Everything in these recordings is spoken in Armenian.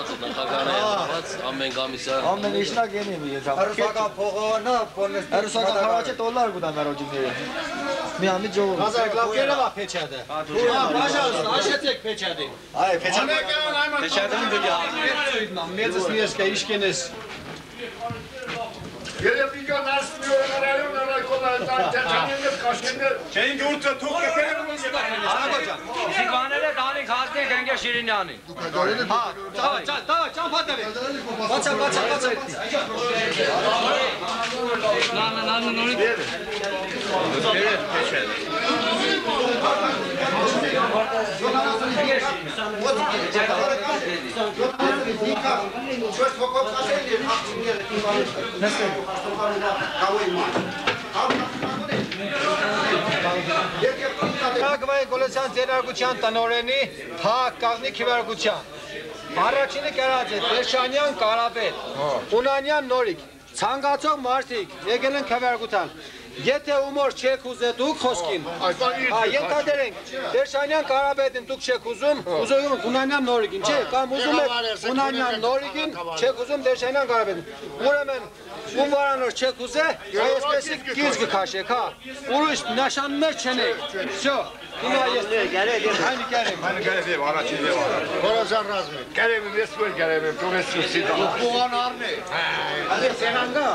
Ամեն կամիսա ամեն իշնակ ենի մի եթա Ռուսական փողովանա փոնես Ռուսական խավաչը դոլար գուտան նարոջիները մի ամի ժողով Գազակլավկերը փեչադը Պожалуйста, աշեցեք փեչադին Այ փեչադը Փեչադին դուք մեծս նիեսկա իշկենես Երևիկա նասնյորներում նորակոլան տանտեջանինը կաշկեններ Չէին դուրցը թուք կպերում Արագոջան Սիկվաները դանի խազնի գանգե շիրինյանի Հա, ճամփատավի Բացա Նանը նորի Կագվայի գոլոսյան ձերարգության տնորենի հակ կաղնի քիվարգության Առաջինը կերած է Տերշանյան Կարապետ Ունանյան նորիկ Ցանկացող մարդիկ եկել են քվարգության Եթե ումոր չեք ուզե դուք խոսքին Ենթադրենք Տերշանյան Կարապետին դուք չեք ուզում Ունանյան նորիկին չէ կամ ուզում եք Ունանյան նորիկին չեք ուզում Տերշանյան Կարապետին Ուրեմն ում վարանոր չեք ուզե այսպեսի գիծ կքաշեք հա ուրիշ նշաններ չենեք Всё Հիմա ես հայնի կերեմ առաջին եւ Որոզան ռազմի կերեմ ես որ կերեմ պրոֆեսորի դա Բողան առնե Ալե սենանգա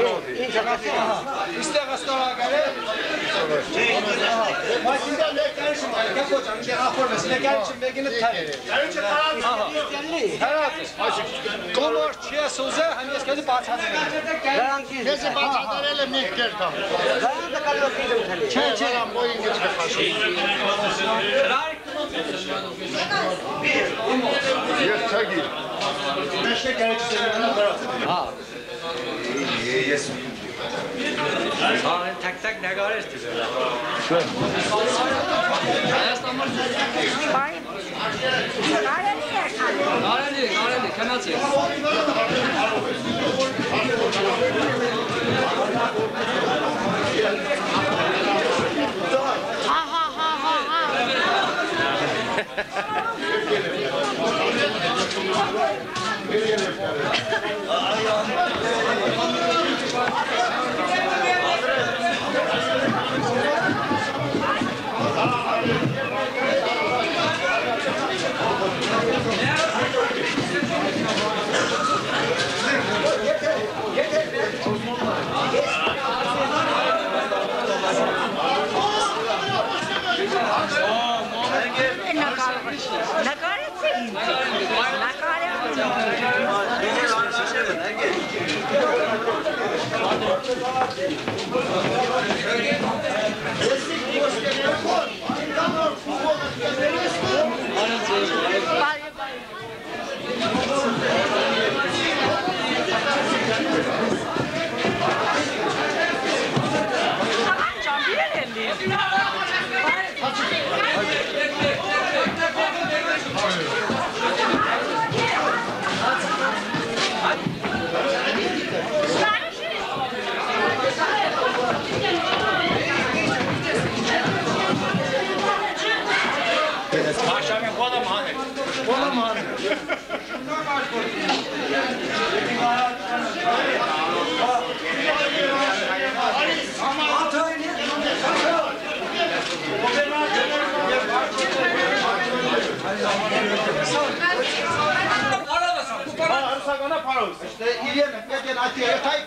Իստեղ աստորագարը Մայքինդա լեկարշում կապոջան չախորվես լեկարշում բեգինը թայ Կոլոր չես ուզե հանդես կեզի բացածը Ես բացատրել եմ մի կերտա Չէ մոյինգը չխաշի Ես ցագի Մեջը կարիքսերն Հա Ես Հա թակ նագարես դու Արելի քնացեք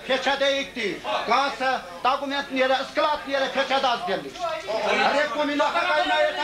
Փեչադեիկտի գասը դոկումենտները սկլատները փեչադած դելի ռեկոմինդացիաները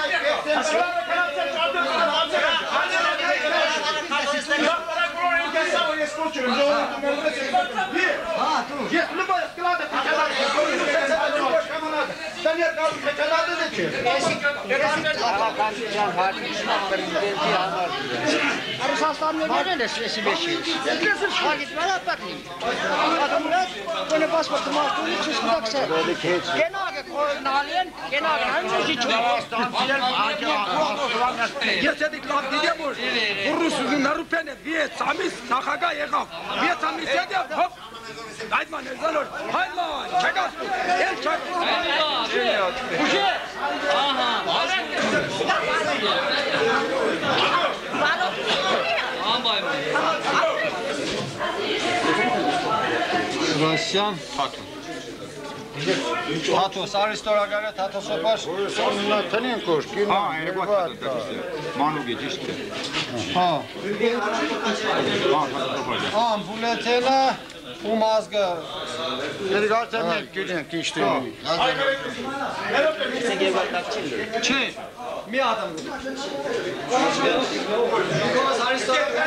Գոլեսյան, Թաթո։ Թաթո, Սարի ստորագարը, Թաթո Սոպար։ Սոննա տնին կոշկին։ Հա, երկու հատ մանուկի ճիշտ է։ Հա։ Հա, հա։ Ամբուլետենը, ում ազգը։ Երգացան էլ գիտեն ճիշտ է։ Չէ, մի ադամ գուտ։ Սարի ստորագարը։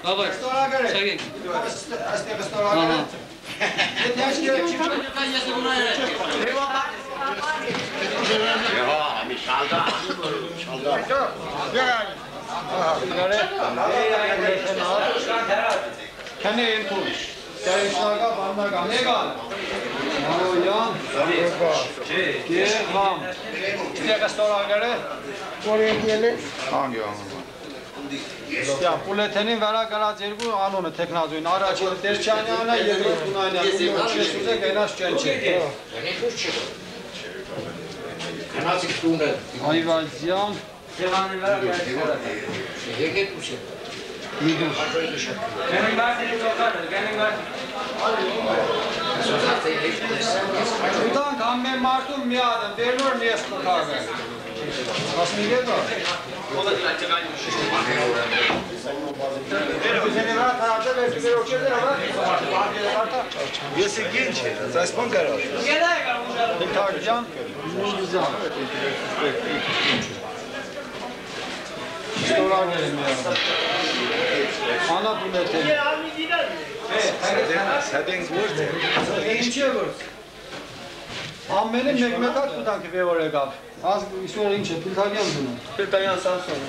Baba, çekin. Kendi tuş. Gelişlerga banlarga ne gal? Yan. Ham. İşte restorangere. Oraya gele. Hangi Ya Պուլեթենին վրա գրած երկու անունը տեխնազույն առաջինը Տերչանյանն է, երկրորդ Թունանյանն է, չեսուզը գնաց Ճենչե։ Քնացիկ տունը Այվազյան, Devamlı ver gel. եկեք ուշ։ Իդուս։ Benim verdiğim sokak, benim ver. Ուտանք ամեն մարդում մի ադեմ, դերնոր մի ես կուտաղը։ Ասմի գետո։ Եսի գինչ է, ծասպան կարավ։ Թարգյան, Մուզյան։ Ստորագեր եմ եղել։ Անա Պուլեթեն։ Սադենք ворդ է։ Ինչ է ворդ։ Ամենը մեկ-մեկատ կուտանքի վեոր եկավ։ Ազգ իսուր ինչ է, Պիլտանյան դունը։ Պիրտանյան Սամսոն։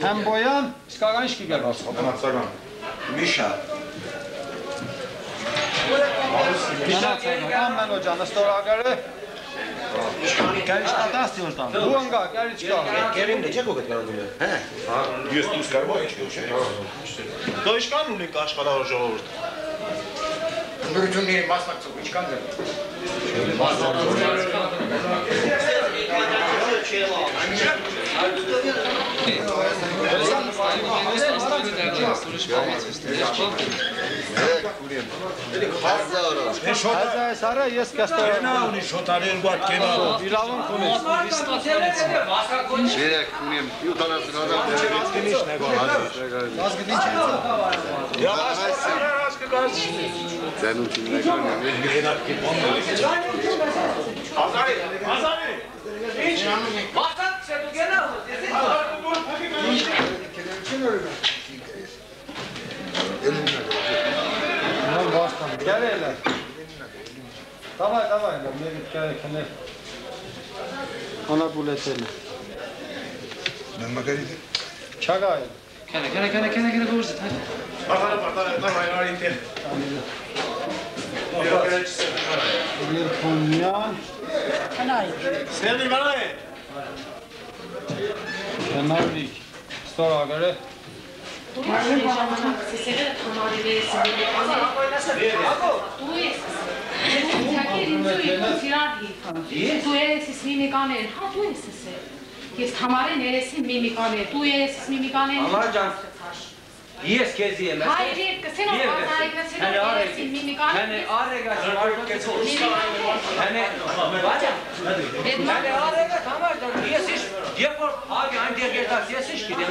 Հեմբոյան, սկական ինչ կիգել։ Հապանացական։ Միշա։ Ամեն օջան, ստորագարը։ Գարիչ կատաստ յոր տան։ Ու ընգա, գարիչ կա։ Կերին դե չեք ուղետ կանանում է։ Հե։ Ես դուս կարող ինչ չէ։ Դո իշքան ունենք աշխարհավոր ժողովուրդ։ Ընդրությունների մասնակցող ինչքան դեռ։ Հազա ես արա, ես կստորագարը։ ունի շոտարեն գուատ կենա։ Իրավունք ունես։ Երեք ունեմ 70 հազար։ Ազգը դինչ է։ Ձենություն նեկան Գերել է։ Davay, մերիտ գարե քնել։ Անա Պուլեթենը։ Նամակարի։ Չագայ։ Kene gorsit hadi. Երքոնյան։ Սերդի վրա է։ Հնարվիկ։ Ստորագարը։ Ես համարեն երեսի միմիկաներ, դու երեսիս միմիկաներ Amar can. Yes kezi yemez. Hayır, sen o bazayıklasın yeresi mimikanır Hani arega Hani Vaca. Hani arega tamam da yes iş. Yapor abi hangi yerler yes iş gidiyor.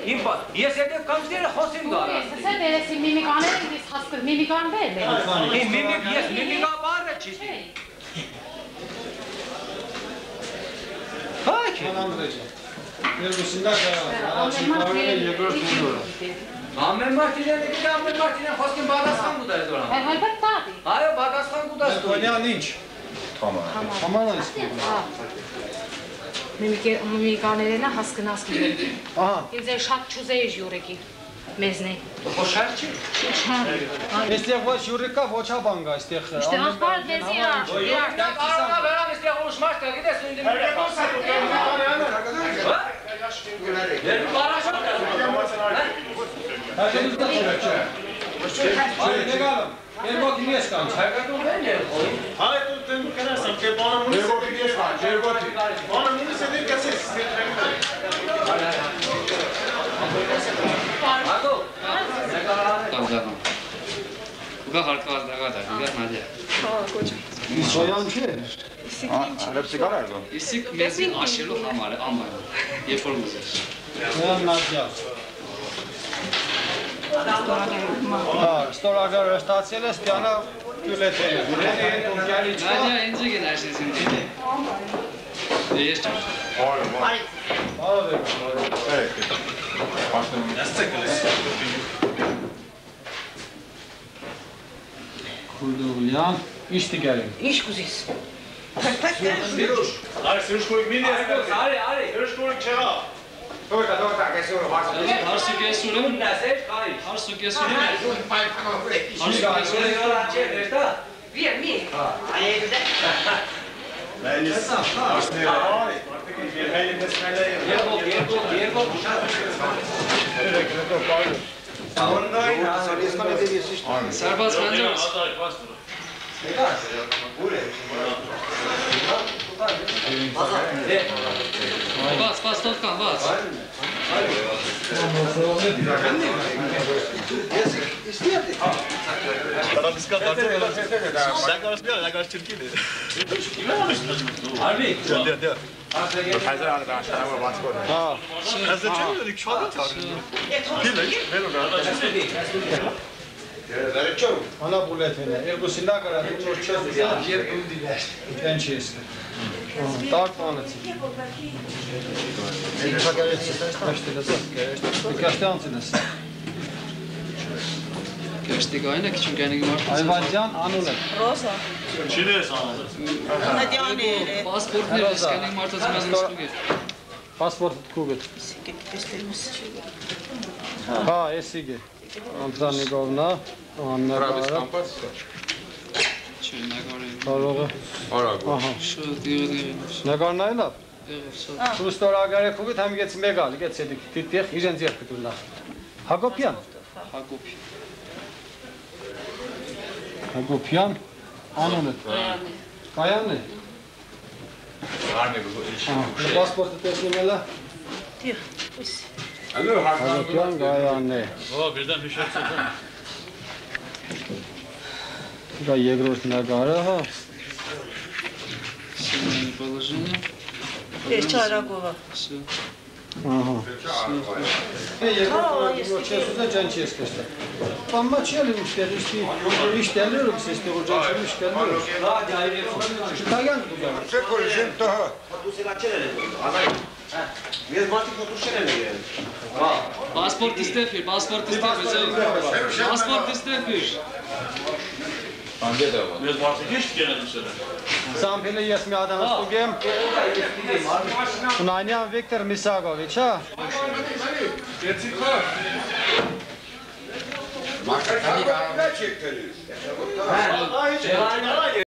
İmpa. Yes edip kamsiyere hosim gara. Sen yeresi mimikanır biz haskır mimikan değil mi? Mimik yes mimika var da çizdi. Peki. Երկուսինდა գարա, առաջին կարողը երկրորդ փուլը։ Ամեն մարդինը գիտի ամեն մարդինը խոսքին բադասխան կուտա դուրան։ Հալբət դադի։ Այո, բադասխան կուտա դուրան։ Երքոնյան ինչ։ Համան այս։ Միմիկաներենը հասկնաս գիտեմ։ Ահա։ Ինձ է շատ չուզեի յուրեկի մեզնի։ Խոշար չի։ Այստեղ ոչ յուրիկա ոչ աբան գա, այստեղ։ Իշտե ախբար մեզի իրար։ Կարողա վերամ իստեղ ուշ մարդ կա, գիտես ինձ դիմի։ Երկու բարաշոտ կա։ Հաջորդ դեպքը։ Այո, դեգալում։ Երգոքի ես կան, Հայկական բեն է։ Հայ դու դեմ կնասam, կե բանը մունի։ Երգոքի ես կան, երգոքի։ Բանը մունի սեդի կասես։ Ուղղ հարկած դեղադա, ուղղ նադիա։ Սոյան չէ։ Լեպսիկան արգո։ Իսկ մեզի աշելու համար է ամայ։ Երբ որ մուզես։ Սոյան նադյա։ Հա, ստորագրը ստացել ես պիանա գյուլեթել։ Նադիա ինձ գնացին դիտի։ Ես չեմ։ Քուլդուղլյան, ինչ դիգարին։ Ինչ կուզիս։ Արի սրուշկույք մինի Արի, սրուշկույք չեղա։ Դորտա, կեսուրը վարձը։ Հարսու կեսուրը։ Ուննասեր, կարի։ Հարսու կեսուրը։ Հարսու կեսուրը յոլա չէ, վերտա։ Վիա, մի։ Երկով, Սարբաց կանջոս։ Բաց, տովկան, բաց։ Արմի։ Հանա բուլեթին է, երկուսին դա կարա դու նոր չես դիա, երկու դիլեր։ Ինչ ես։ Так панец. Կերստի գայնը քիչ ունկյանիկ մարդ։ Այվանջան անուն է։ Ռոզա։ Չին ես անունը։ Նադյաները։ Պասպորտներ ես կանիկ մարդոց մեզ նստուգեր։ Պասպորտ կուգետ։ Հա, էսիգե։ Անտրանիկովնա, Աննագարը։ Չէ, նագարը։ Կարողը։ Արագ։ Շուտ դիղ։ Նագարն այլա։ Եղավ։ Պրուստորագարը կուգետ համ գեց մեգալ, գեց էդիկ, դիտեղ իրեն ձեր կտուլա։ Հակոբյան։ Հակոբի։ Հակոբյան, անունը։ Կայանն է։ Արմի բուժ։ Պասպորտը տեսնում էլա։ Տիղ, ույս։ Հակոբյան Կայանն է։ Ո, բերդան հիշեցեք։ Դա երկրորդ նագարը, հա։ Սիմոնի положение։ Ես չարագովա։ Ահա։ Երկրորդ չես ուզա ջան չես կստա։ Պամմա չի ալի ուստերիշտի, իշտելեր ու կսեստի ու ջան չեմ իշտելեր։ Շտագան դուգան։ Չէ կորիժեն տահա։ Պասպորտ ստեփի, պասպորտ ստեփի։ Մեզ մարդիկ իշտ կենեն ուսել են։ Սամփելը ես մի ադամ ստուգեմ։ Ունանյան Վիկտոր Միսագովիչ, հա։ Կեցիկ հա։ Մակարդանի կարողը չեք տելիս։